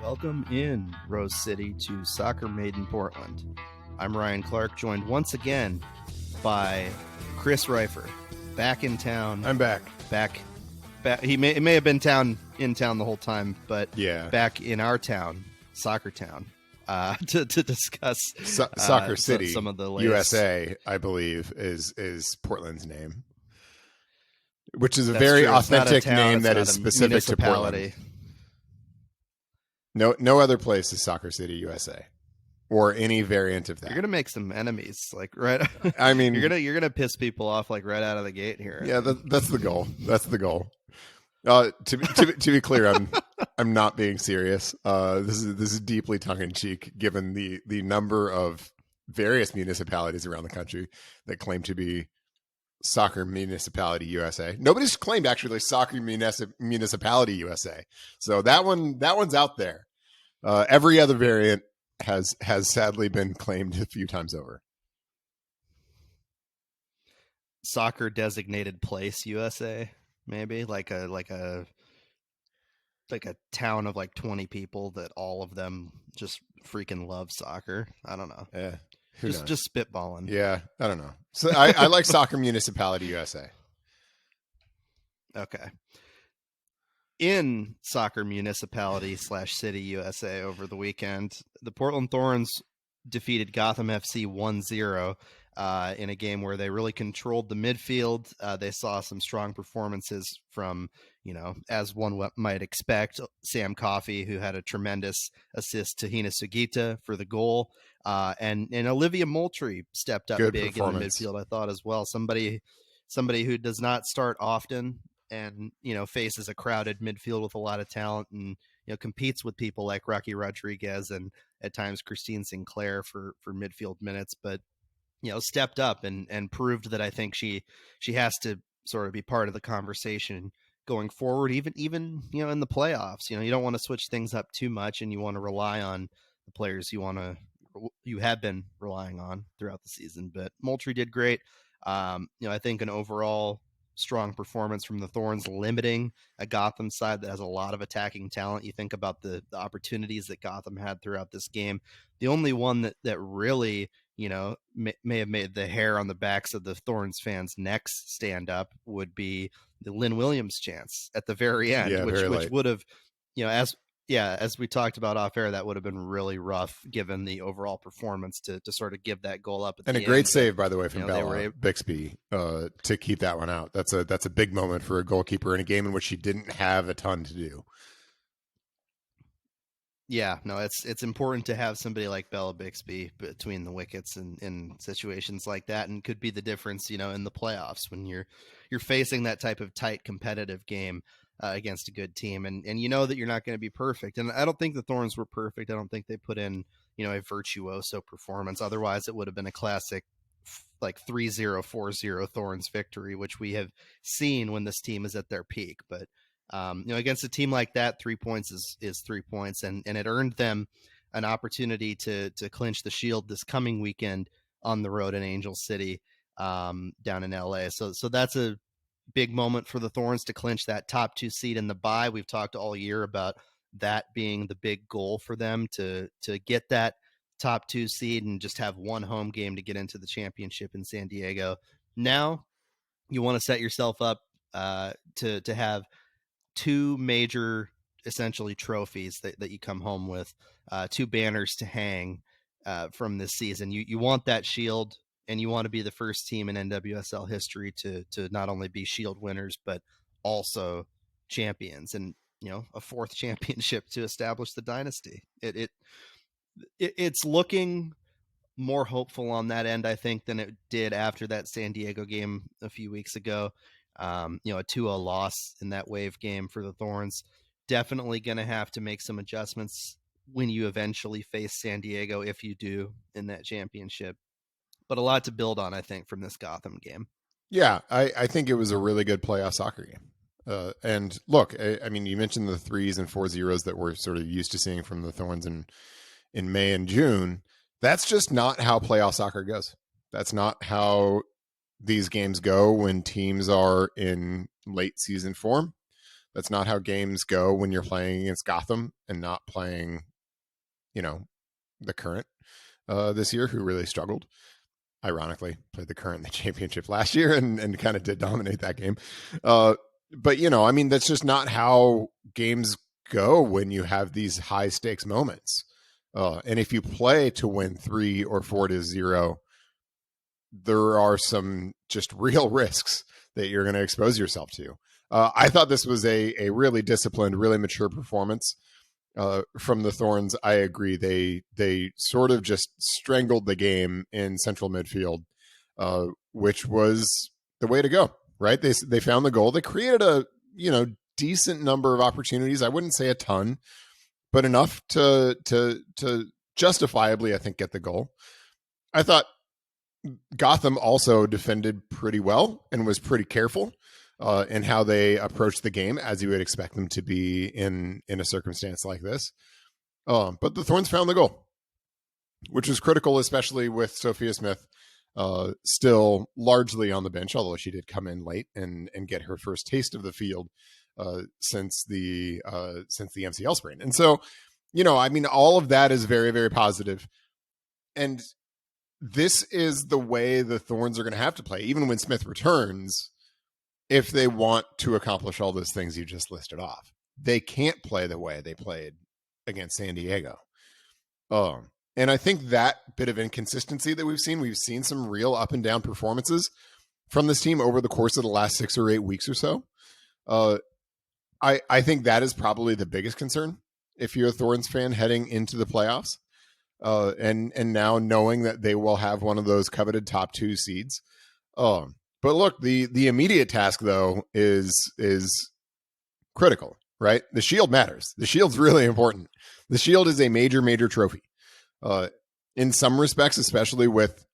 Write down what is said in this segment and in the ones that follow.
Welcome in, Rose City, to Soccer Made in Portland. I'm Ryan Clark, joined once again by Chris Reifer, back in town. I'm back. Back. He may have been in town the whole time, but yeah, back in our town, Soccer Town, to discuss Soccer City, some of the latest. USA, I believe, is Portland's name, which is a That's very true. authentic town, name that not is a specific to Portland. No other place is Soccer City, USA, or any variant of that. You're gonna make some enemies, like right. I mean, you're gonna piss people off like right out of the gate here. Yeah, that's the goal. That's the goal. To be clear, I'm not being serious. This is deeply tongue in cheek, given the number of various municipalities around the country that claim to be Soccer Municipality USA. Nobody's claimed actually Soccer Municipality USA. So that one's out there. Every other variant has sadly been claimed a few times over. Soccer designated place USA, maybe like a town of like 20 people that all of them just freaking love soccer. I don't know. Yeah. Just spitballing. Yeah, I don't know. So I like Soccer Municipality USA. Okay. In Soccer Municipality /City USA over the weekend, the Portland Thorns defeated Gotham FC 1-0 in a game where they really controlled the midfield. They saw some strong performances from, as one might expect, Sam Coffey, who had a tremendous assist to Hina Sugita for the goal. And Olivia Moultrie stepped up big in the midfield, I thought, as well. Somebody who does not start often and, faces a crowded midfield with a lot of talent and, competes with people like Rocky Rodriguez and at times Christine Sinclair for midfield minutes, but, stepped up and proved that I think she has to sort of be part of the conversation going forward, even, in the playoffs. You don't want to switch things up too much, and you want to rely on the players you have been relying on throughout the season. But Moultrie did great. I think an overall strong performance from the Thorns, limiting a Gotham side that has a lot of attacking talent. You think about the opportunities that Gotham had throughout this game. The only one that really, may have made the hair on the backs of the Thorns fans' necks stand up would be the Lynn Williams chance at the very end, which would have, as we talked about off air, that would have been really rough given the overall performance to sort of give that goal up at the end. And a great save, by the way, from Bella Bixby to keep that one out. That's a big moment for a goalkeeper in a game in which she didn't have a ton to do. Yeah, no, it's important to have somebody like Bella Bixby between the wickets in situations like that, and could be the difference, in the playoffs when you're facing that type of tight competitive game against a good team, and that you're not going to be perfect. And I don't think the Thorns were perfect. I don't think they put in, a virtuoso performance. Otherwise, it would have been a classic like 3-0, 4-0 Thorns victory, which we have seen when this team is at their peak. But against a team like that, 3 points is 3 points, and it earned them an opportunity to clinch the Shield this coming weekend on the road in Angel City down in LA. So that's a big moment for the Thorns to clinch that top 2 seed in the bye. We've talked all year about that being the big goal for them to get that top 2 seed and just have one home game to get into the championship in San Diego. Now you want to set yourself up to have 2 major, essentially, trophies that you come home with, 2 banners to hang from this season. You want that Shield, and you want to be the first team in NWSL history to not only be Shield winners, but also champions, and a 4th championship to establish the dynasty. It's looking more hopeful on that end, I think, than it did after that San Diego game a few weeks ago. A 2-0 loss in that Wave game for the Thorns. Definitely going to have to make some adjustments when you eventually face San Diego, if you do, in that championship. But a lot to build on, I think, from this Gotham game. Yeah, I think it was a really good playoff soccer game. And look, I mean, you mentioned the 3s and 4-0s that we're sort of used to seeing from the Thorns in May and June. That's just not how playoff soccer goes. That's not how these games go when teams are in late season form. That's not how games go when you're playing against Gotham and not playing, the Current this year, who really struggled. Ironically, played the Current in the championship last year and kind of did dominate that game. But, that's just not how games go when you have these high stakes moments. And if you play to win 3 or 4-0, there are some just real risks that you're going to expose yourself to. I thought this was a really disciplined, really mature performance from the Thorns. I agree. They sort of just strangled the game in central midfield, which was the way to go, right? They found the goal. They created a, decent number of opportunities. I wouldn't say a ton, but enough to justifiably, I think, get the goal. I thought Gotham also defended pretty well and was pretty careful in how they approached the game, as you would expect them to be in a circumstance like this. But the Thorns found the goal, which was critical, especially with Sophia Smith still largely on the bench, although she did come in late and get her first taste of the field since the MCL sprain. And so, all of that is very, very positive. And this is the way the Thorns are going to have to play, even when Smith returns, if they want to accomplish all those things you just listed off. They can't play the way they played against San Diego. And I think that bit of inconsistency that we've seen some real up and down performances from this team over the course of the last 6 or 8 weeks or so. I think that is probably the biggest concern if you're a Thorns fan heading into the playoffs. And now knowing that they will have one of those coveted top 2 seeds. But look, the immediate task though is critical, right? The Shield matters. The Shield's really important. The Shield is a major, major trophy. In some respects, especially with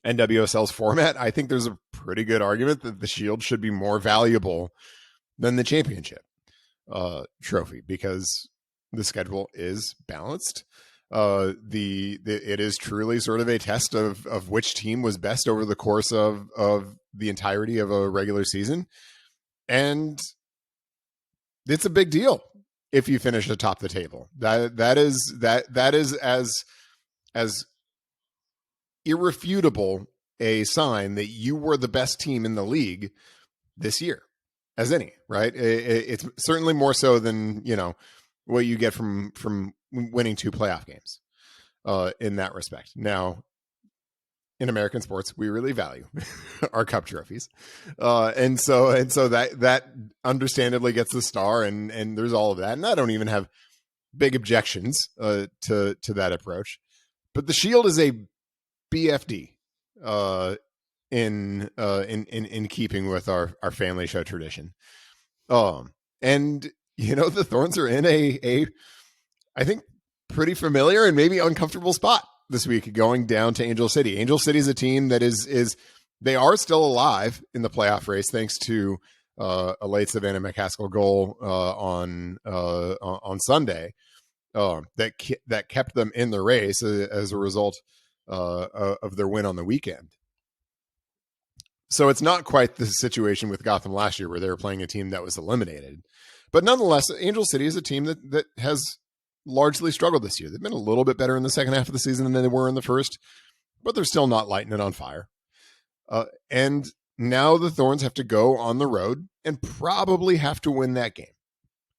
NWSL's format, I think there's a pretty good argument that the Shield should be more valuable than the championship trophy, because the schedule is balanced. It is truly sort of a test of which team was best over the course of the entirety of a regular season. And it's a big deal if you finish atop the table. That is as irrefutable a sign that you were the best team in the league this year as any, right? It's certainly more so than, what you get from winning 2 playoff games in that respect. Now, in American sports, we really value our cup trophies. And so that understandably gets the star, and there's all of that. And I don't even have big objections to that approach. But the Shield is a BFD in keeping with our family show tradition. And the Thorns are in a I think pretty familiar and maybe uncomfortable spot this week, going down to Angel City. Angel City is a team that is they are still alive in the playoff race, thanks to a late Savannah McCaskill goal on Sunday that kept them in the race as a result of their win on the weekend. So it's not quite the situation with Gotham last year where they were playing a team that was eliminated. But nonetheless, Angel City is a team that has largely struggled this year. They've been a little bit better in the second half of the season than they were in the first, but they're still not lighting it on fire. And now the Thorns have to go on the road and probably have to win that game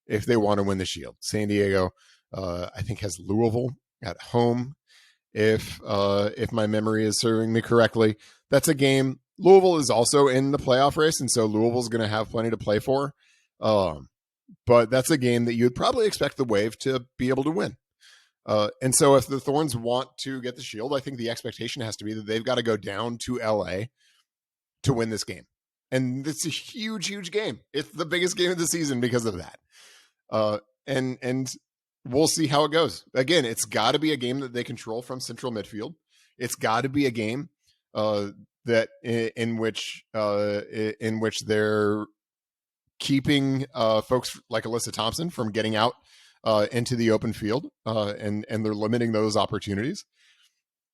if they want to win the Shield. San Diego, I think, has Louisville at home. If my memory is serving me correctly, that's a game. Louisville is also in the playoff race, and so Louisville's going to have plenty to play for. But that's a game that you'd probably expect the Wave to be able to win. And so if the Thorns want to get the Shield, I think the expectation has to be that they've got to go down to LA to win this game. And it's a huge, huge game. It's the biggest game of the season because of that. And we'll see how it goes. Again, it's got to be a game that they control from central midfield. It's got to be a game that in which they're keeping folks like Alyssa Thompson from getting out into the open field, and they're limiting those opportunities.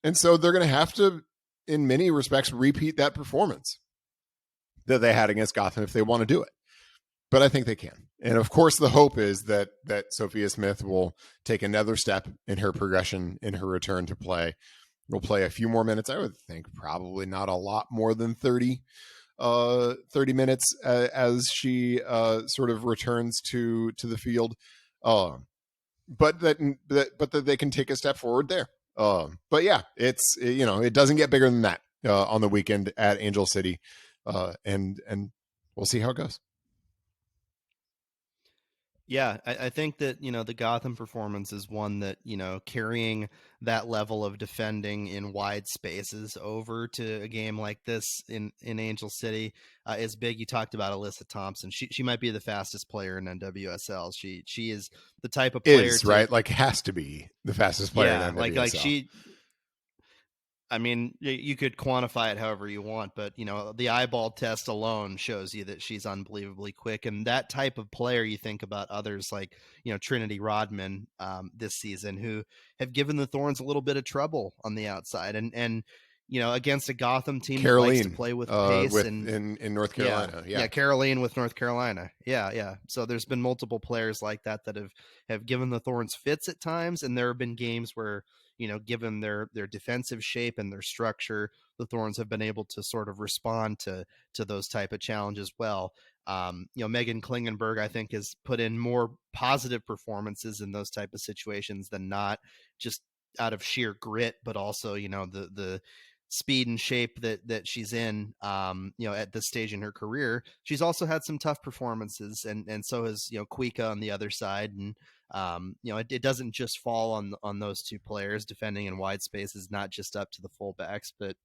And so they're going to have to, in many respects, repeat that performance that they had against Gotham if they want to do it. but I think they can. And of course, the hope is that Sophia Smith will take another step in her progression, in her return to play. Will play a few more minutes. I would think probably not a lot more than 30 minutes as she sort of returns to the field. But that they can take a step forward there. But yeah, it's, it doesn't get bigger than that on the weekend at Angel City, and we'll see how it goes. Yeah, I think that, the Gotham performance is one that, carrying that level of defending in wide spaces over to a game like this in Angel City is big. You talked about Alyssa Thompson. She might be the fastest player in NWSL. She is the type of player right? Like, has to be the fastest player in NWSL. like she. I mean, you could quantify it however you want, but, the eyeball test alone shows you that she's unbelievably quick. And that type of player, you think about others like, Trinity Rodman this season, who have given the Thorns a little bit of trouble on the outside. And against a Gotham team Caroline, that likes to play with pace in North Carolina. Yeah, Caroline with North Carolina. Yeah. So there's been multiple players like that have given the Thorns fits at times. And there have been games where, given their defensive shape and their structure, the Thorns have been able to sort of respond to those type of challenges well. Megan Klingenberg, I think, has put in more positive performances in those type of situations than not, just out of sheer grit, but also, the speed and shape that she's in, at this stage in her career. She's also had some tough performances, and so has, Kuika on the other side. And, it doesn't just fall on those two players. Defending in wide space is not just up to the fullbacks, but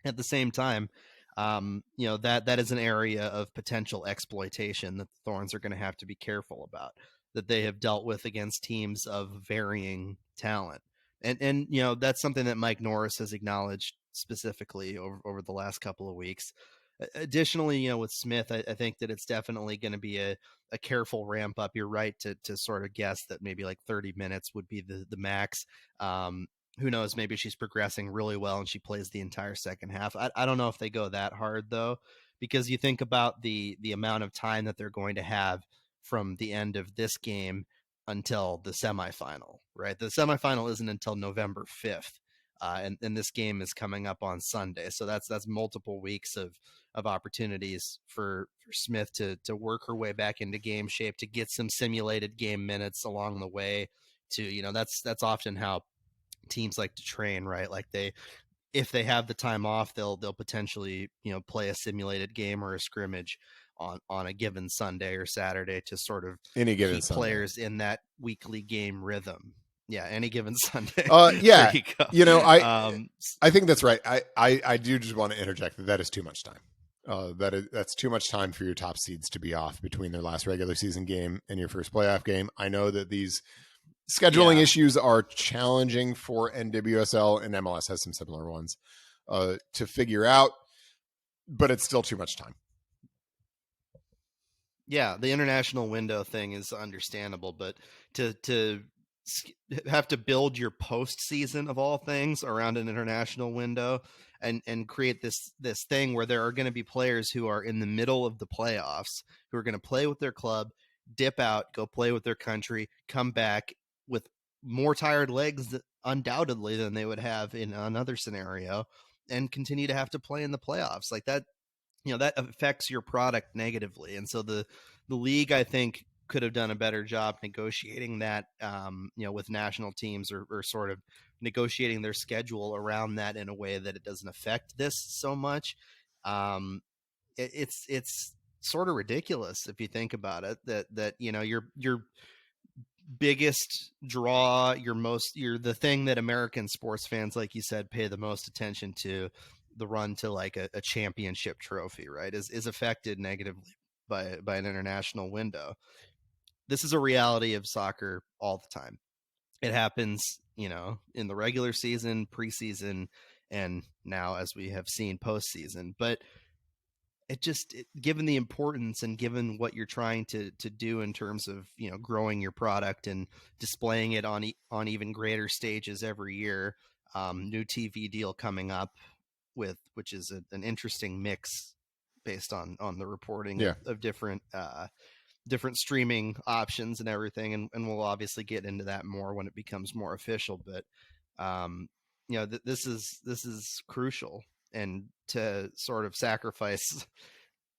at the same time, that is an area of potential exploitation that the Thorns are going to have to be careful about, that they have dealt with against teams of varying talent. And that's something that Mike Norris has acknowledged specifically over the last couple of weeks. Additionally, with Smith, I think that it's definitely going to be a careful ramp up. You're right to sort of guess that maybe like 30 minutes would be the max. Who knows? Maybe she's progressing really well and she plays the entire second half. I don't know if they go that hard though, because you think about the amount of time that they're going to have from the end of this game until the semifinal, right? The semifinal isn't until November 5th. And this game is coming up on Sunday. So that's multiple weeks of opportunities for Smith to work her way back into game shape, to get some simulated game minutes along the way. That's often how teams like to train, right? Like if they have the time off, they'll potentially, play a simulated game or a scrimmage on a given Sunday or Saturday to sort of keep players in that weekly game rhythm. Yeah, any given Sunday. Yeah, I think that's right. I do just want to interject that is too much time. That's too much time for your top seeds to be off between their last regular season game and your first playoff game. I know that these scheduling issues are challenging for NWSL, and MLS has some similar ones to figure out, but it's still too much time. Yeah, the international window thing is understandable, but to have to build your postseason of all things around an international window and create this thing where there are going to be players who are in the middle of the playoffs who are going to play with their club, dip out, go play with their country, come back with more tired legs undoubtedly than they would have in another scenario, and continue to have to play in the playoffs. Like that, that affects your product negatively. And so the league, I think, could have done a better job negotiating that, with national teams, or sort of negotiating their schedule around that in a way that it doesn't affect this so much. It's sort of ridiculous if you think about it, that your biggest draw, you're the thing that American sports fans, like you said, pay the most attention to, the run to like a championship trophy, right, is affected negatively by an international window. This is a reality of soccer all the time. It happens, in the regular season, preseason, and now, as we have seen, postseason. But given the importance and given what you're trying to do in terms of, growing your product and displaying it on even greater stages every year, new TV deal coming up which is an interesting mix based on the reporting of different different streaming options and everything, and we'll obviously get into that more when it becomes more official. But this is crucial, and to sort of sacrifice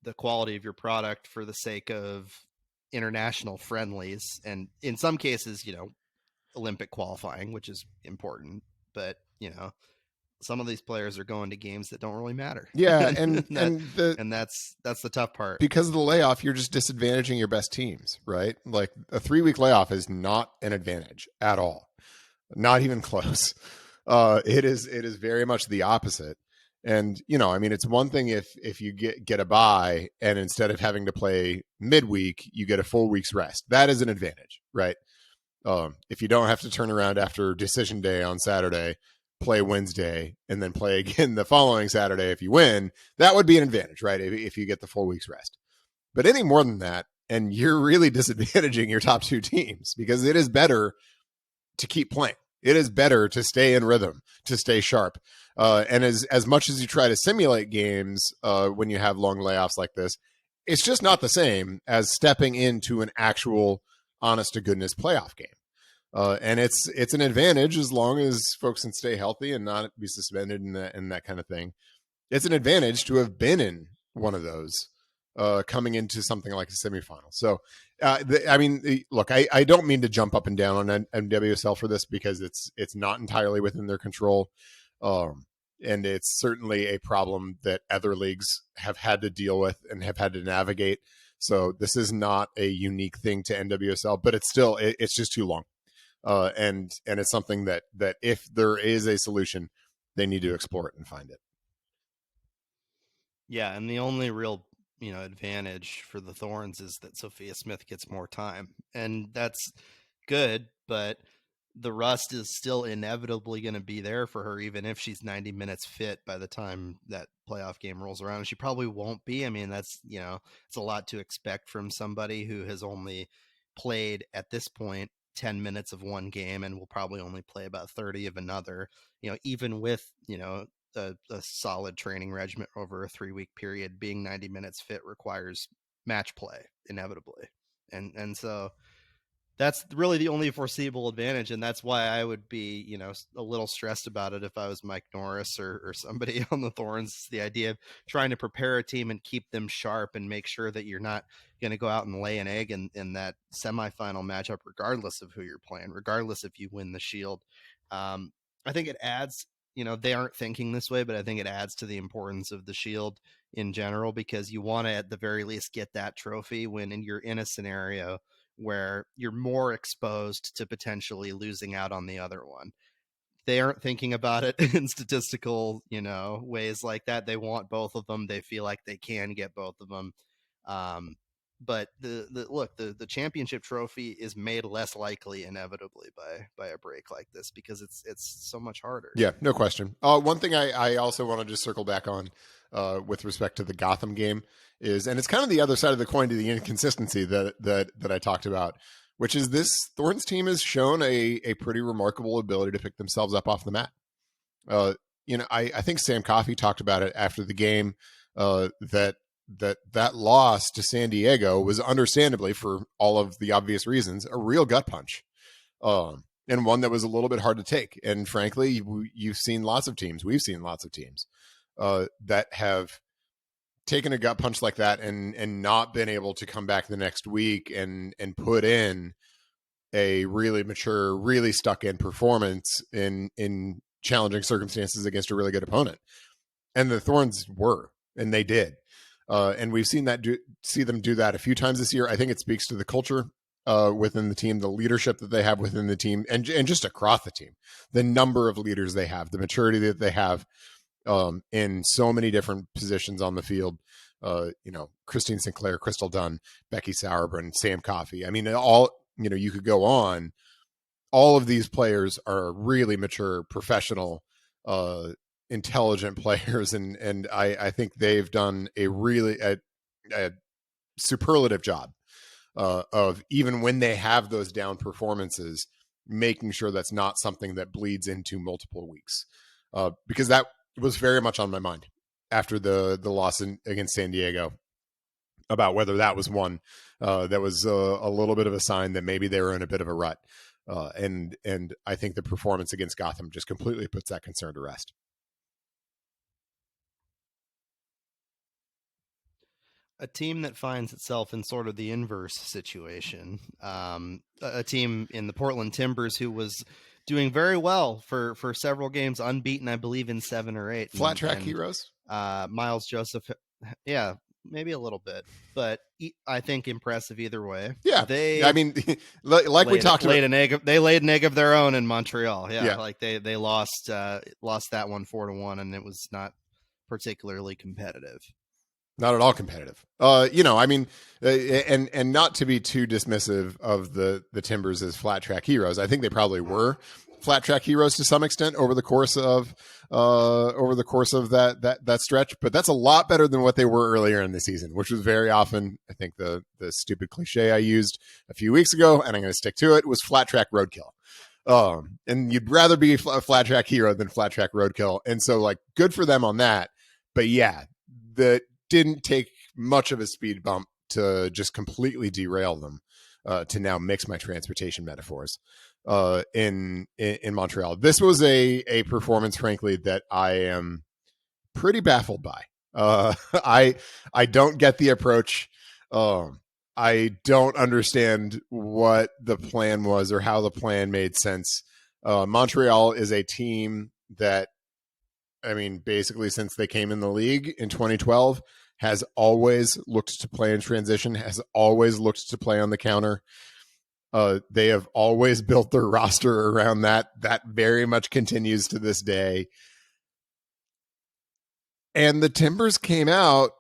the quality of your product for the sake of international friendlies, and in some cases, Olympic qualifying, which is important, but some of these players are going to games that don't really matter. Yeah, and that's the tough part. Because of the layoff, you're just disadvantaging your best teams, right? Like a 3-week layoff is not an advantage at all, not even close. It is very much the opposite. And it's one thing if you get a bye and instead of having to play midweek, you get a full week's rest. That is an advantage, right? If you don't have to turn around after decision day on Saturday, play Wednesday, and then play again the following Saturday if you win, that would be an advantage, right? If you get the full week's rest. But any more than that, and you're really disadvantaging your top 2 teams, because it is better to keep playing. It is better to stay in rhythm, to stay sharp. And as much as you try to simulate games when you have long layoffs like this, it's just not the same as stepping into an actual honest to goodness playoff game. And it's an advantage as long as folks can stay healthy and not be suspended and that kind of thing. It's an advantage to have been in one of those coming into something like a semifinal. So, look, I don't mean to jump up and down on NWSL for this, because it's not entirely within their control. And it's certainly a problem that other leagues have had to deal with and have had to navigate. So this is not a unique thing to NWSL, but it's still, it's just too long. And it's something that if there is a solution, they need to explore it and find it. Yeah, and the only real advantage for the Thorns is that Sophia Smith gets more time, and that's good, but the rust is still inevitably going to be there for her, even if she's 90 minutes fit by the time that playoff game rolls around. And she probably won't be. I mean, that's, it's a lot to expect from somebody who has only played at this point 10 minutes of one game and will probably only play about 30 of another, even with, a solid training regimen over a 3-week period. Being 90 minutes fit requires match play inevitably. And so that's really the only foreseeable advantage. And that's why I would be, a little stressed about it if I was Mike Norris or somebody on the Thorns. The idea of trying to prepare a team and keep them sharp and make sure that you're not going to go out and lay an egg in that semifinal matchup, regardless of who you're playing, regardless if you win the Shield. I think it adds, they aren't thinking this way, but I think it adds to the importance of the Shield in general, because you want to at the very least get that trophy when you're in a scenario where you're more exposed to potentially losing out on the other one. They aren't thinking about it in statistical, ways like that. They want both of them. They feel like they can get both of them. But the championship trophy is made less likely inevitably by a break like this, because it's so much harder. Yeah, no question. One thing I also want to just circle back on with respect to the Gotham game is, and it's kind of the other side of the coin to the inconsistency that I talked about, which is this Thorns team has shown a pretty remarkable ability to pick themselves up off the mat. I think Sam Coffey talked about it after the game, that loss to San Diego was understandably, for all of the obvious reasons, a real gut punch. And one that was a little bit hard to take. And frankly, we've seen lots of teams that have taken a gut punch like that and not been able to come back the next week and put in a really mature, really stuck in performance in challenging circumstances against a really good opponent. And the Thorns were, and they did. And we've seen them do that a few times this year. I think it speaks to the culture within the team, the leadership that they have within the team, and just across the team, the number of leaders they have, the maturity that they have in so many different positions on the field. Christine Sinclair, Crystal Dunn, Becky Sauerbrunn, Sam Coffey. I mean, you could go on. All of these players are really mature, professional, intelligent players, and I think they've done a really a superlative job of, even when they have those down performances, making sure that's not something that bleeds into multiple weeks, because that was very much on my mind after the loss against San Diego. about whether that was one that was a little bit of a sign that maybe they were in a bit of a rut. And I think the performance against Gotham just completely puts that concern to rest. A team that finds itself in sort of the inverse situation. A team in the Portland Timbers who was doing very well for several games, unbeaten, I believe, in 7 or 8. Flat track heroes. Miles Joseph, yeah, maybe a little bit, but I think impressive either way. Yeah, I mean, like we talked about, they laid an egg of their own in Montreal. Yeah. Like they lost that one 4-1, and it was not particularly competitive. Not at all competitive. I mean, and not to be too dismissive of the Timbers as flat track heroes. I think they probably were flat track heroes to some extent over the course of that stretch, but that's a lot better than what they were earlier in the season, which was very often, I think the stupid cliche I used a few weeks ago, and I'm going to stick to it, was flat track roadkill. And you'd rather be a flat track hero than flat track roadkill. And so, like, good for them on that. But yeah, that didn't take much of a speed bump to just completely derail them, to now mix my transportation metaphors in Montreal. This was a performance, frankly, that I am pretty baffled by. I don't get the approach. I don't understand what the plan was or how the plan made sense. Montreal is a team that, I mean, basically since they came in the league in 2012, has always looked to play in transition, has always looked to play on the counter. They have always built their roster around that. That very much continues to this day. And the Timbers came out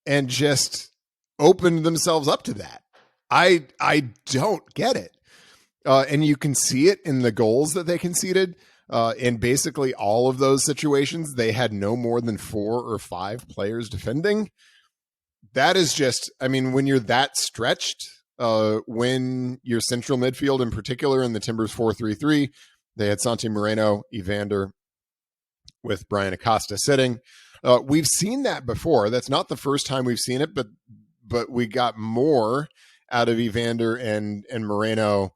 and just opened themselves up to that. I don't get it. And you can see it in the goals that they conceded. In basically all of those situations, they had no more than 4 or 5 players defending. That is just, I mean, when you're that stretched, when your central midfield in particular in the Timbers 4-3-3, they had Santi Moreno, Evander with Brian Acosta sitting. We've seen that before. That's not the first time we've seen it, but we got more out of Evander and Moreno,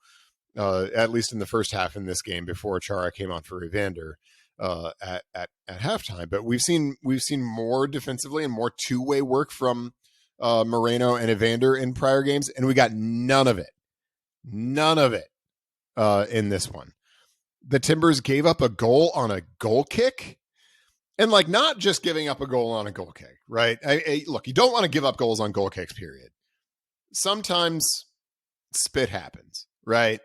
at least in the first half in this game before Chara came on for Evander at halftime. But we've seen more defensively and more two-way work from Moreno and Evander in prior games, and we got none of it in this one. The Timbers gave up a goal on a goal kick, and like not just giving up a goal on a goal kick, right? Look, you don't want to give up goals on goal kicks, period. Sometimes spit happens, right?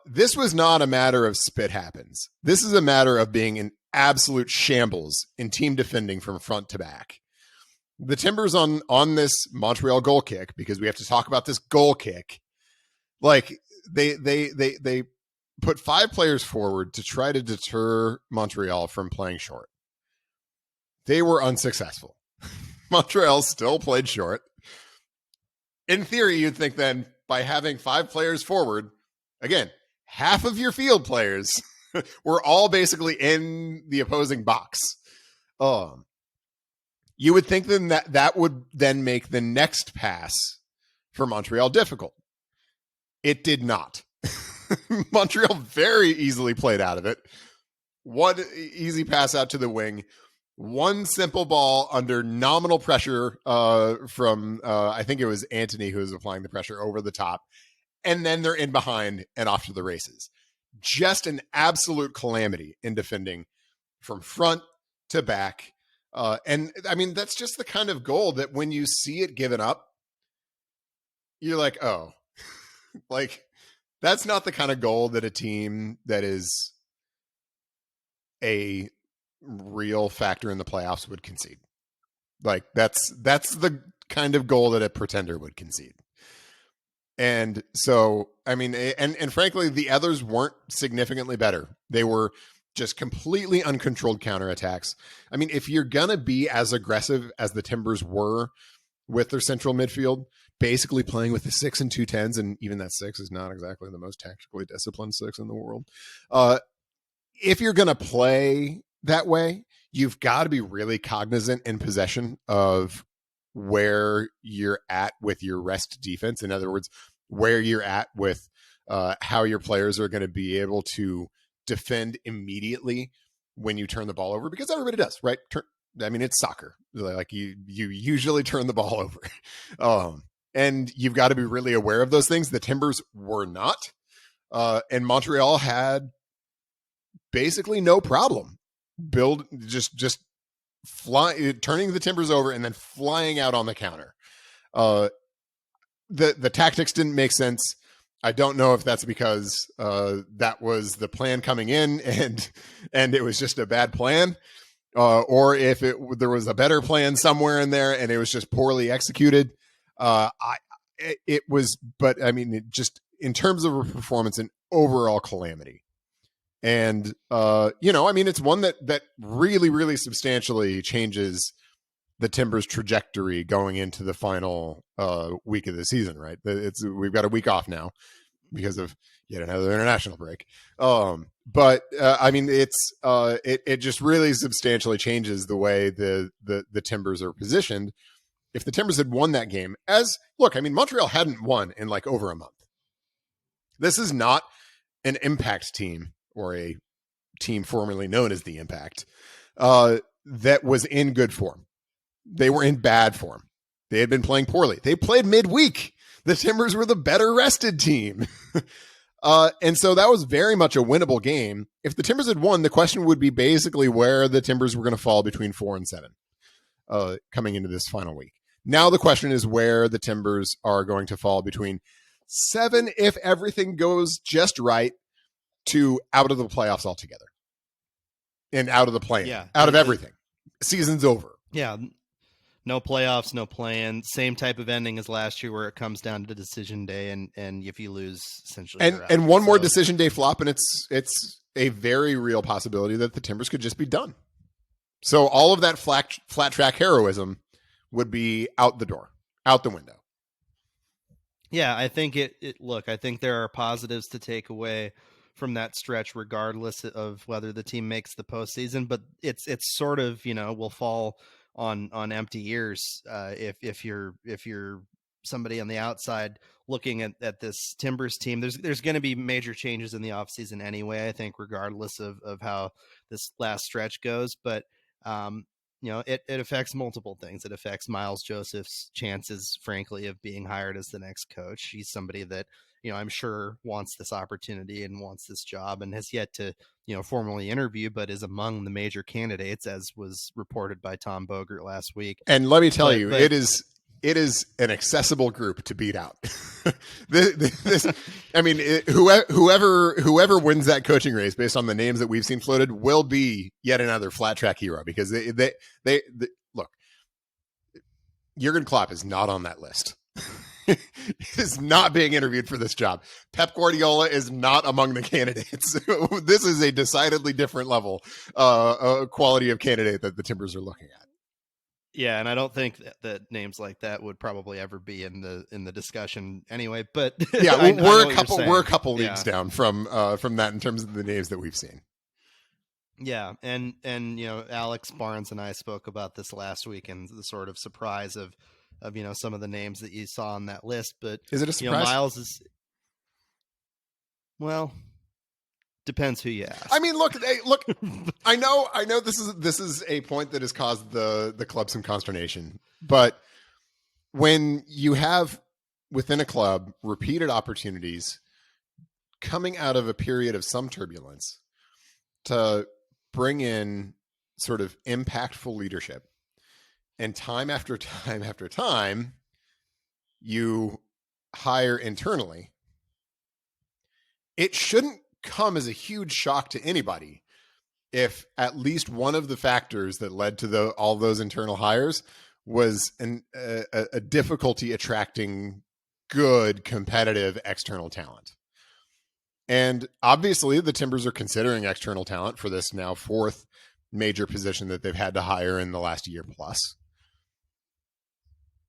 This was not a matter of spit happens. This is a matter of being in absolute shambles in team defending from front to back. The Timbers on this Montreal goal kick, because we have to talk about this goal kick, like they put 5 players forward to try to deter Montreal from playing short. They were unsuccessful. Montreal still played short. In theory, you'd think then by having 5 players forward, again, half of your field players were all basically in the opposing box. You would think then that would then make the next pass for Montreal difficult. It did not. Montreal very easily played out of it. One easy pass out to the wing. One simple ball under nominal pressure from, I think it was Anthony who was applying the pressure over the top. And then they're in behind and off to the races. Just an absolute calamity in defending from front to back. And I mean, that's just the kind of goal that when you see it given up, you're like, oh, like that's not the kind of goal that a team that is a real factor in the playoffs would concede. Like that's the kind of goal that a pretender would concede. And so, I mean, and frankly, the others weren't significantly better. They were just completely uncontrolled counterattacks. I mean, if you're going to be as aggressive as the Timbers were with their central midfield, basically playing with the 6 and 2 10s, and even that 6 is not exactly the most tactically disciplined 6 in the world. If you're going to play that way, you've got to be really cognizant in possession of where you're at with your rest defense. In other words, where you're at with how your players are going to be able to defend immediately when you turn the ball over, because everybody does, right? It's soccer. Like you usually turn the ball over. And you've got to be really aware of those things. The Timbers were not. And Montreal had basically no problem just turning the Timbers over and then flying out on the counter. The tactics didn't make sense. I don't know if that's because that was the plan coming in and it was just a bad plan, or if there was a better plan somewhere in there and it was just poorly executed. Just in terms of a performance, an overall calamity. And, it's one that really, really substantially changes the Timbers' trajectory going into the final week of the season, right? We've got a week off now because of yet another international break. It just really substantially changes the way the Timbers are positioned. If the Timbers had won that game, Montreal hadn't won in like over a month. This is not an Impact team or a team formerly known as the Impact that was in good form. They were in bad form. They had been playing poorly. They played midweek. The Timbers were the better rested team. And so that was very much a winnable game. If the Timbers had won, the question would be basically where the Timbers were going to fall between 4 and 7 coming into this final week. Now the question is where the Timbers are going to fall between 7, if everything goes just right, to out of the playoffs altogether. And out of the play-in. Yeah. Out of everything. Season's over. Yeah. No playoffs, no play-in. Same type of ending as last year where it comes down to decision day, and if you lose, essentially and one more decision day flop, and it's a very real possibility that the Timbers could just be done. So all of that flat track heroism would be out the door, out the window. Yeah, I think I think there are positives to take away from that stretch, regardless of whether the team makes the postseason. But it's sort of, will fall on empty ears if you're somebody on the outside looking at this Timbers team. There's going to be major changes in the offseason anyway, I think, regardless of how this last stretch goes. But it affects multiple things. It affects Miles Joseph's chances, frankly, of being hired as the next coach. He's somebody that, I'm sure wants this opportunity and wants this job and has yet to, formally interview, but is among the major candidates, as was reported by Tom Bogert last week. And let me tell you, it is an accessible group to beat out. Whoever wins that coaching race based on the names that we've seen floated will be yet another flat track hero, because they look, Jurgen Klopp is not on that list. Is not being interviewed for this job. Pep Guardiola is not among the candidates. This is a decidedly different level quality of candidate that the Timbers are looking at. Yeah, and I don't think that names like that would probably ever be in the discussion anyway. But yeah, we're a couple leagues down from that in terms of the names that we've seen. Yeah, and Alex Barnes and I spoke about this last week, and the sort of surprise of some of the names that you saw on that list. But is it a surprise? Miles is, well, depends who you ask. I mean, look. I know. This is a point that has caused the club some consternation. But when you have within a club repeated opportunities coming out of a period of some turbulence to bring in sort of impactful leadership, and time after time after time, you hire internally, it shouldn't come as a huge shock to anybody if at least one of the factors that led to all those internal hires was a difficulty attracting good competitive external talent. And obviously the Timbers are considering external talent for this now 4th major position that they've had to hire in the last year plus.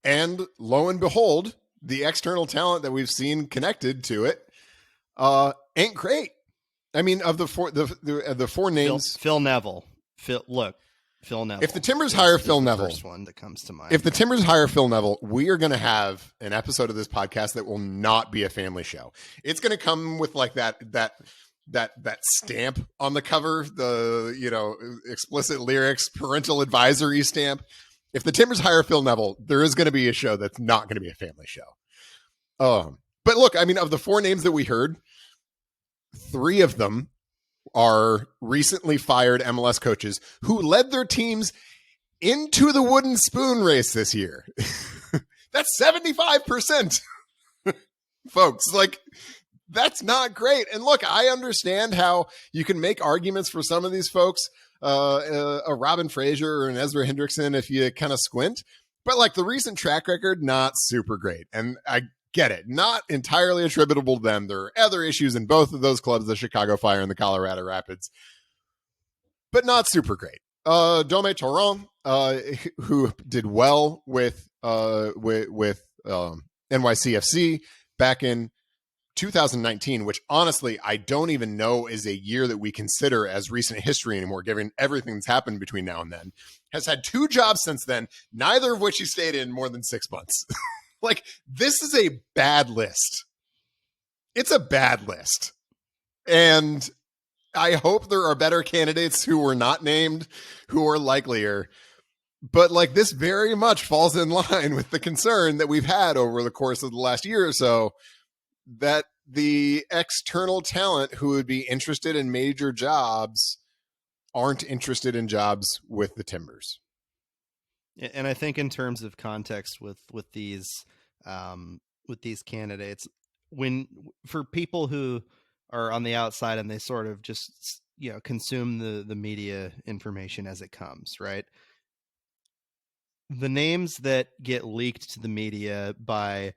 And lo and behold, the external talent that we've seen connected to it ain't great. I mean, of the four names, Phil Neville. Look, Phil Neville. If the Timbers hire Phil Neville, first one that comes to mind. If the Timbers hire Phil Neville, we are going to have an episode of this podcast that will not be a family show. It's going to come with like that stamp on the cover, the explicit lyrics, parental advisory stamp. If the Timbers hire Phil Neville, there is going to be a show that's not going to be a family show. But look, I mean, of the 4 names that we heard, 3 of them are recently fired MLS coaches who led their teams into the wooden spoon race this year. That's 75%. Folks, like, that's not great. And look, I understand how you can make arguments for some of these folks, a Robin Fraser or an Ezra Hendrickson, if you kind of squint. But like the recent track record, not super great. And I get it. Not entirely attributable to them. There are other issues in both of those clubs, the Chicago Fire and the Colorado Rapids, but not super great. Dome Torron, who did well with NYCFC back in 2019, which honestly, I don't even know is a year that we consider as recent history anymore, given everything that's happened between now and then, has had 2 jobs since then, neither of which he stayed in more than 6 months. Like, this is a bad list. It's a bad list. And I hope there are better candidates who were not named, who are likelier. But like, this very much falls in line with the concern that we've had over the course of the last year or so, that the external talent who would be interested in major jobs aren't interested in jobs with the Timbers. And I think in terms of context with these candidates, for people who are on the outside and they sort of just, consume the media information as it comes, right? The names that get leaked to the media by,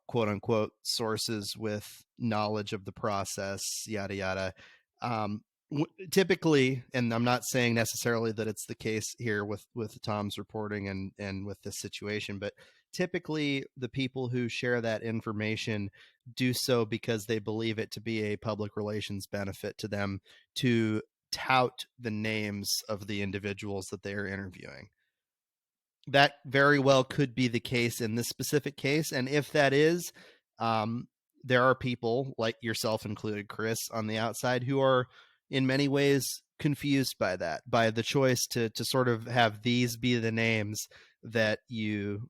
quote unquote sources with knowledge of the process, yada, yada. Typically, and I'm not saying necessarily that it's the case here with Tom's reporting and with this situation, but typically the people who share that information do so because they believe it to be a public relations benefit to them to tout the names of the individuals that they are interviewing. That very well could be the case in this specific case. And if that is, there are people like yourself included, Chris, on the outside who are in many ways confused by that, by the choice to sort of have these be the names that you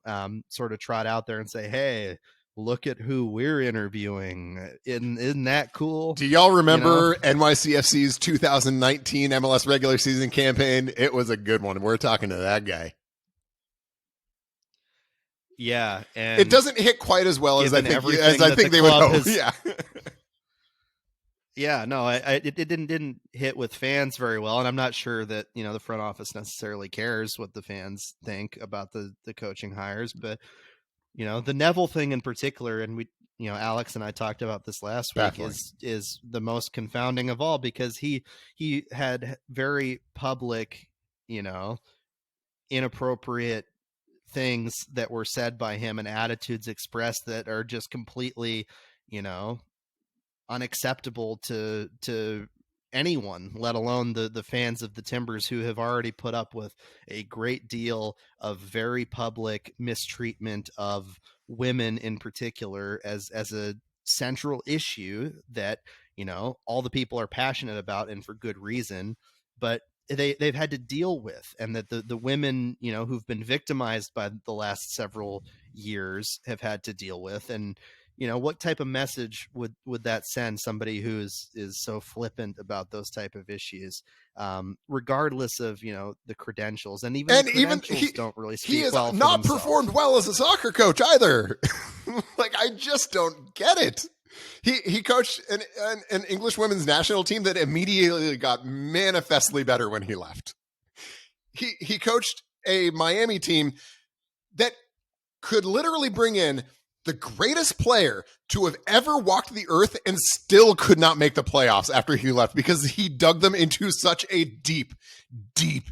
sort of trot out there and say, hey, look at who we're interviewing. Isn't that cool? Do y'all remember NYCFC's 2019 MLS regular season campaign? It was a good one. We're talking to that guy. Yeah, and it doesn't hit quite as well as I think they would hope. Yeah. Yeah, no, it didn't hit with fans very well, and I'm not sure that the front office necessarily cares what the fans think about the coaching hires, but the Neville thing in particular, and we Alex and I talked about this last week, is the most confounding of all, because he had very public, inappropriate things that were said by him and attitudes expressed that are just completely, unacceptable to anyone, let alone the fans of the Timbers, who have already put up with a great deal of very public mistreatment of women in particular as a central issue that, all the people are passionate about, and for good reason, but they've had to deal with, and that the women, who've been victimized by the last several years have had to deal with. And what type of message would that send somebody who is so flippant about those type of issues, regardless of the credentials, and even credentials don't really speak. He has well not performed well as a soccer coach either. Like, I just don't get it. He coached an English women's national team that immediately got manifestly better when he left. He coached a Miami team that could literally bring in the greatest player to have ever walked the earth and still could not make the playoffs after he left, because he dug them into such a deep, deep,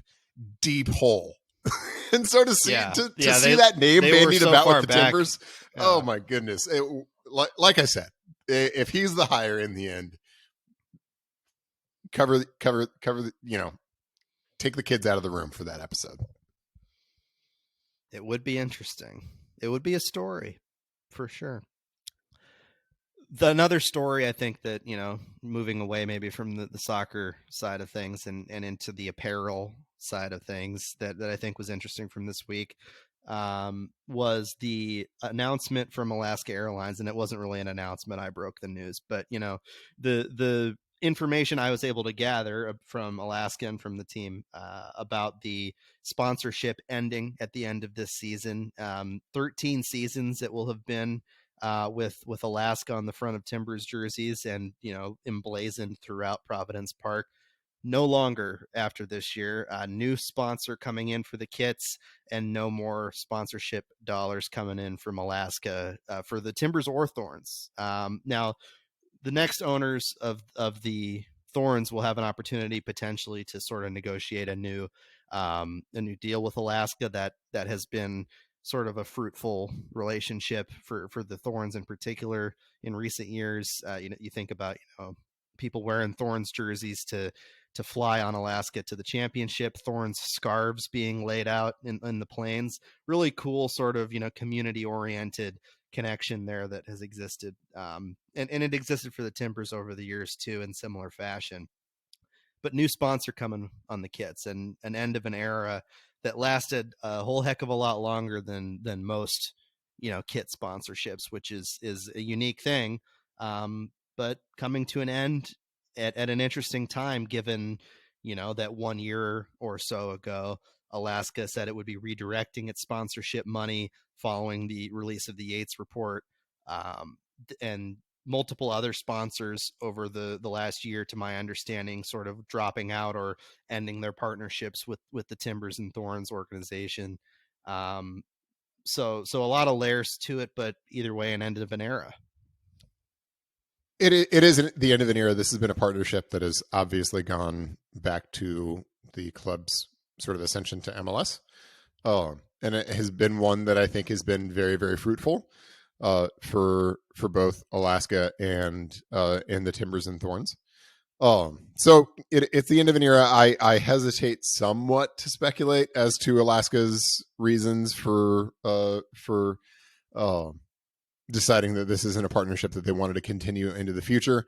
deep hole. And so to see see that name bandied about with the Timbers, oh my goodness. Like I said, if he's the hire in the end, cover take the kids out of the room for that episode. It would be interesting. It would be a story for sure. Another story, I think that, moving away maybe from the soccer side of things and into the apparel side of things that I think was interesting from this week was the announcement from Alaska Airlines. And it wasn't really an announcement. I broke the news, but the information I was able to gather from Alaska and from the team about the sponsorship ending at the end of this season, 13 seasons it will have been with Alaska on the front of Timbers jerseys and, emblazoned throughout Providence Park. No longer after this year, a new sponsor coming in for the kits and no more sponsorship dollars coming in from Alaska for the Timbers or Thorns. Now, the next owners of the Thorns will have an opportunity potentially to sort of negotiate a new deal with Alaska that has been sort of a fruitful relationship for the Thorns in particular in recent years. You think about people wearing Thorns jerseys to fly on Alaska to the championship, Thorns scarves being laid out in the plains. Really cool sort of community oriented connection there that has existed, and it existed for the Timbers over the years too in similar fashion. But new sponsor coming on the kits and an end of an era that lasted a whole heck of a lot longer than most kit sponsorships, which is a unique thing, but coming to an end at an interesting time, given that 1 year or so ago Alaska said it would be redirecting its sponsorship money following the release of the Yates report, and multiple other sponsors over the last year, to my understanding, sort of dropping out or ending their partnerships with the Timbers and Thorns organization. So a lot of layers to it, but either way, an end of an era. It is the end of an era. This has been a partnership that has obviously gone back to the club's sort of ascension to MLS. And it has been one that I think has been very, very fruitful for both Alaska and the Timbers and Thorns. So it's the end of an era. I hesitate somewhat to speculate as to Alaska's reasons for deciding that this isn't a partnership that they wanted to continue into the future.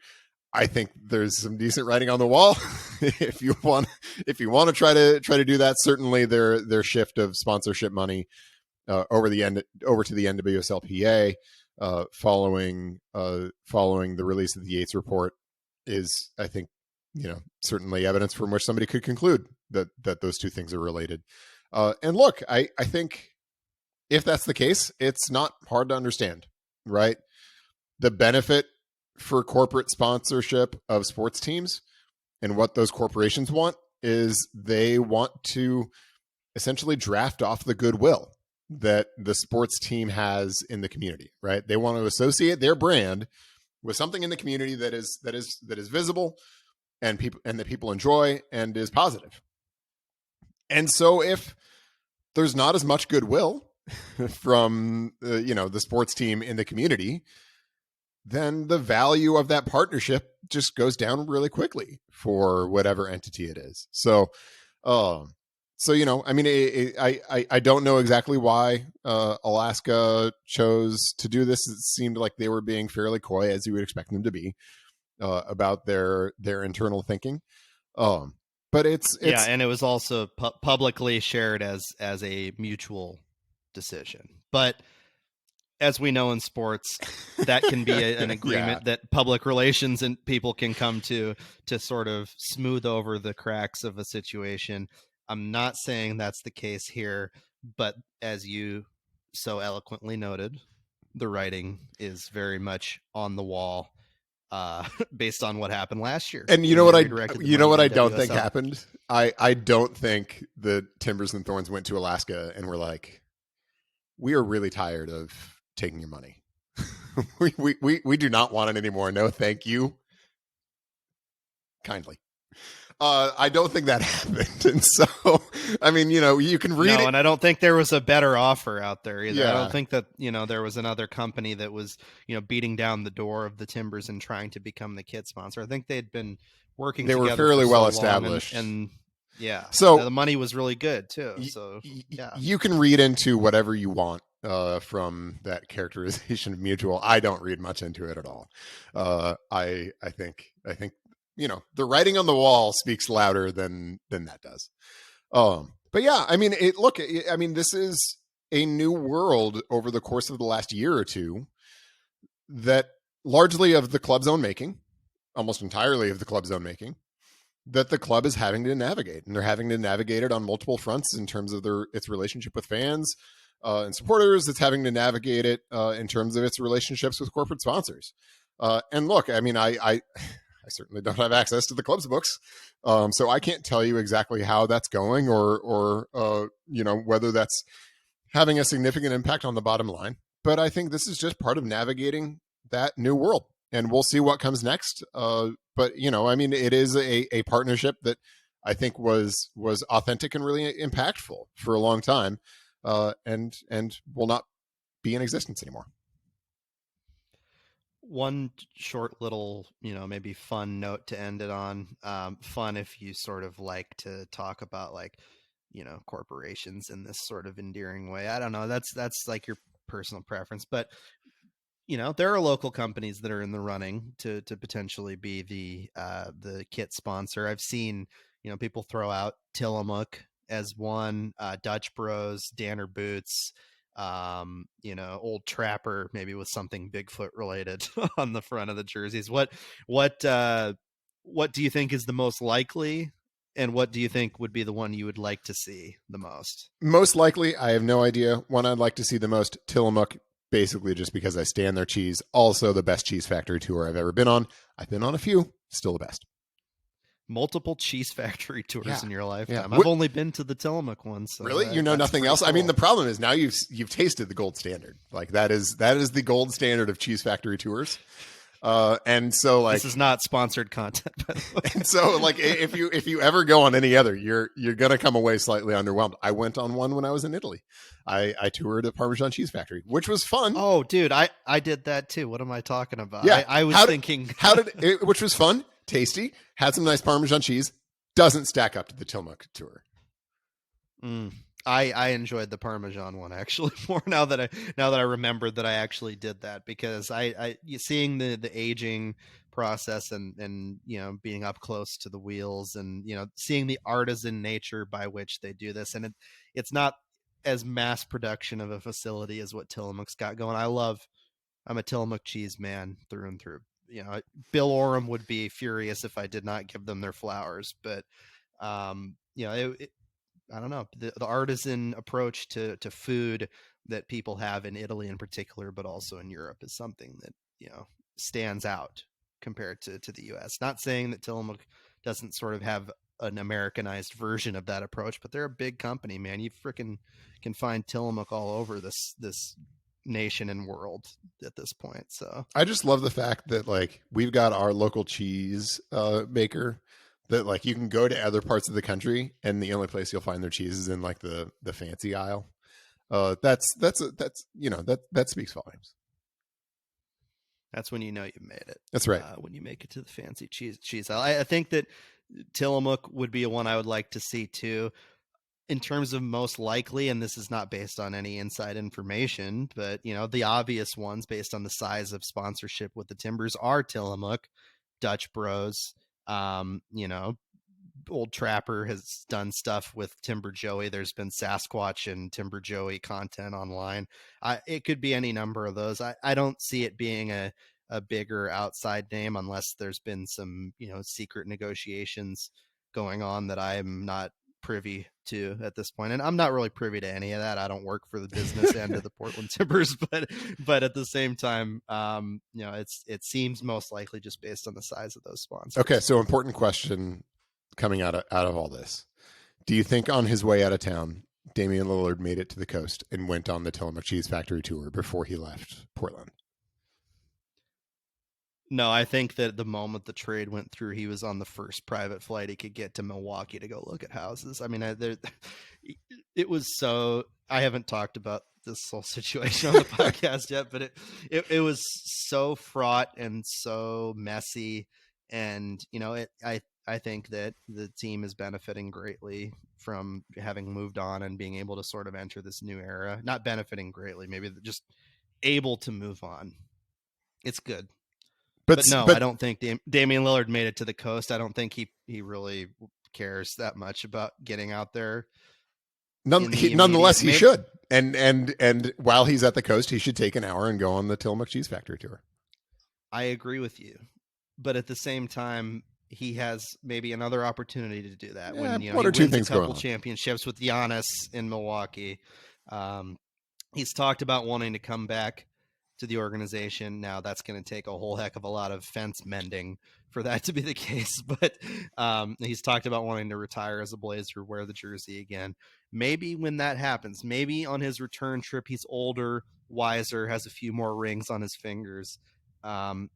I think there's some decent writing on the wall. if you want to try to do that, certainly their shift of sponsorship money over to the NWSL PA following the release of the Yates report is, I think, certainly evidence from which somebody could conclude that those two things are related. And look, I think if that's the case, it's not hard to understand, right? The benefit for corporate sponsorship of sports teams and what those corporations want is they want to essentially draft off the goodwill that the sports team has in the community, right? They want to associate their brand with something in the community that is visible and that people enjoy and is positive. And so if there's not as much goodwill from the sports team in the community, then the value of that partnership just goes down really quickly for whatever entity it is. So I don't know exactly why Alaska chose to do this. It seemed like they were being fairly coy, as you would expect them to be, about their internal thinking. But it's yeah, and it was also publicly shared as a mutual decision. But as we know in sports, that can be an agreement that public relations and people can come to sort of smooth over the cracks of a situation. I'm not saying that's the case here, but as you so eloquently noted, the writing is very much on the wall, based on what happened last year. And you know what I don't think happened? I don't think the Timbers and Thorns went to Alaska and were like, we are really tired of taking your money. we do not want it anymore. No, thank you. Kindly. I don't think that happened. And so, I mean, you can read it. And I don't think there was a better offer out there either. Yeah. I don't think that, there was another company that was, beating down the door of the Timbers and trying to become the kit sponsor. I think they'd been working together. They were fairly well established. And Yeah. So The money was really good too. So yeah. You can read into whatever you want from that characterization of Mutual. I don't read much into it at all. I think the writing on the wall speaks louder than that does. But yeah, I mean, this is a new world over the course of the last year or two that largely of the club's own making, almost entirely of the club's own making, that the club is having to navigate, and they're having to navigate it on multiple fronts in terms of its relationship with fans and supporters. It's having to navigate it in terms of its relationships with corporate sponsors. And look, I mean, I certainly don't have access to the club's books, so I can't tell you exactly how that's going or whether that's having a significant impact on the bottom line. But I think this is just part of navigating that new world, and we'll see what comes next. But I mean, it is a partnership that I think was authentic and really impactful for a long time, and will not be in existence anymore. One short little, maybe fun note to end it on. Fun if you sort of like to talk about like, corporations in this sort of endearing way. I don't know. That's like your personal preference, but there are local companies that are in the running to potentially be the kit sponsor. I've seen, people throw out Tillamook as one, Dutch Bros, Danner Boots, Old Trapper, maybe with something Bigfoot related on the front of the jerseys. What do you think is the most likely, and what do you think would be the one you would like to see the most? Most likely, I have no idea. One I'd like to see the most, Tillamook, basically just because I stand their cheese. Also, the best cheese factory tour I've ever been on. I've been on a few, still the best. Multiple cheese factory tours in your lifetime. Yeah. I've only been to the Tillamook one. So really, you know nothing else. Cool. I mean, the problem is now you've tasted the gold standard. Like that is the gold standard of cheese factory tours. And so like this is not sponsored content. By the way. And so like if you ever go on any other, you're gonna come away slightly underwhelmed. I went on one when I was in Italy. I toured a Parmesan cheese factory, which was fun. Oh, dude, I did that too. What am I talking about? Yeah, I was thinking which was fun, tasty, had some nice Parmesan cheese. Doesn't stack up to the Tillamook tour. I enjoyed the Parmesan one actually more now that I remembered that I actually did that, because I seeing the aging process and being up close to the wheels and seeing the artisan nature by which they do this, and it's not as mass production of a facility as what Tillamook's got going. I'm a Tillamook cheese man through and through. Bill Oram would be furious if I did not give them their flowers, but I don't know, the artisan approach to food that people have in Italy in particular, but also in Europe, is something that stands out compared to the U.S. Not saying that Tillamook doesn't sort of have an Americanized version of that approach, but they're a big company, man. You freaking can find Tillamook all over this nation and world at this point. So I just love the fact that like we've got our local cheese maker that like you can go to other parts of the country and the only place you'll find their cheese is in like the fancy aisle. That speaks volumes. That's when you've made it. That's right. When you make it to the fancy cheese aisle. I think that Tillamook would be one I would like to see too, in terms of most likely, and this is not based on any inside information, but the obvious ones based on the size of sponsorship with the Timbers are Tillamook, Dutch Bros. Old Trapper has done stuff with Timber Joey. There's been Sasquatch and Timber Joey content online. It could be any number of those. I don't see it being a bigger outside name unless there's been some secret negotiations going on that I'm not privy to at this point, and I'm not really privy to any of that. I don't work for the business end of the Portland Timbers, but at the same time, it seems most likely just based on the size of those sponsors. Okay, so important question coming out of all this: do you think on his way out of town, Damian Lillard made it to the coast and went on the Tillamook Cheese Factory tour before he left Portland? No, I think that the moment the trade went through, he was on the first private flight he could get to Milwaukee to go look at houses. I mean, it was so. I haven't talked about this whole situation on the podcast yet, but it was so fraught and so messy, and I think that the team is benefiting greatly from having moved on and being able to sort of enter this new era. Not benefiting greatly, maybe just able to move on. It's good. But no, I don't think Damian Lillard made it to the coast. I don't think he really cares that much about getting out there. Nonetheless, he should. And while he's at the coast, he should take an hour and go on the Tillamook Cheese Factory tour. I agree with you. But at the same time, he has maybe another opportunity to do that. When one or two things a couple championships with Giannis in Milwaukee. He's talked about wanting to come back to the organization. Now that's going to take a whole heck of a lot of fence mending for that to be the case. But he's talked about wanting to retire as a Blazer, wear the jersey again. Maybe when that happens, maybe on his return trip, he's older, wiser, has a few more rings on his fingers.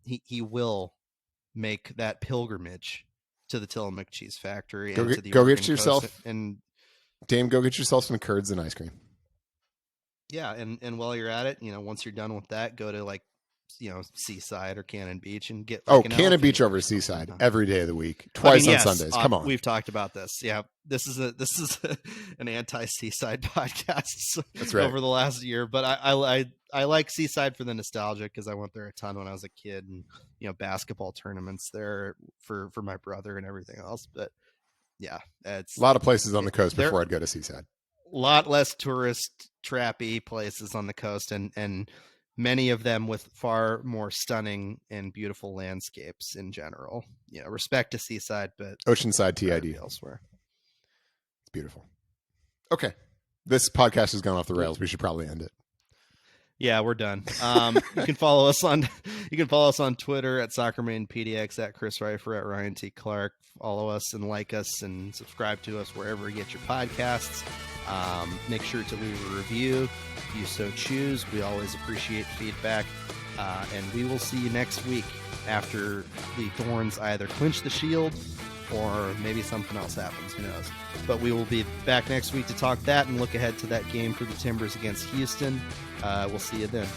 He will make that pilgrimage to the Tillamook Cheese Factory and to the go Oregon get yourself coast. And Dame, go get yourself some curds and ice cream. Yeah, and while you're at it, once you're done with that, go to Seaside or Cannon Beach and get Cannon Beach over Seaside every day of the week, twice on Sundays. Come on, we've talked about this. Yeah, this is an anti-Seaside podcast. That's right. Over the last year, but I like Seaside for the nostalgia because I went there a ton when I was a kid, and basketball tournaments there for my brother and everything else. But yeah, it's a lot of places on the coast before I'd go to Seaside. A lot less tourist trappy places on the coast, and many of them with far more stunning and beautiful landscapes in general. Respect to Seaside, but Oceanside TID elsewhere. It's beautiful. Okay, this podcast has gone off the rails. We should probably end it. Yeah, we're done. You can follow us on Twitter at SoccerMaidenPDX, at Chris Reifer, at Ryan T. Clark. Follow us and like us and subscribe to us wherever you get your podcasts. Make sure to leave a review if you so choose. We always appreciate feedback. And we will see you next week after the Thorns either clinch the Shield or maybe something else happens. Who knows? But we will be back next week to talk that and look ahead to that game for the Timbers against Houston. We'll see you then.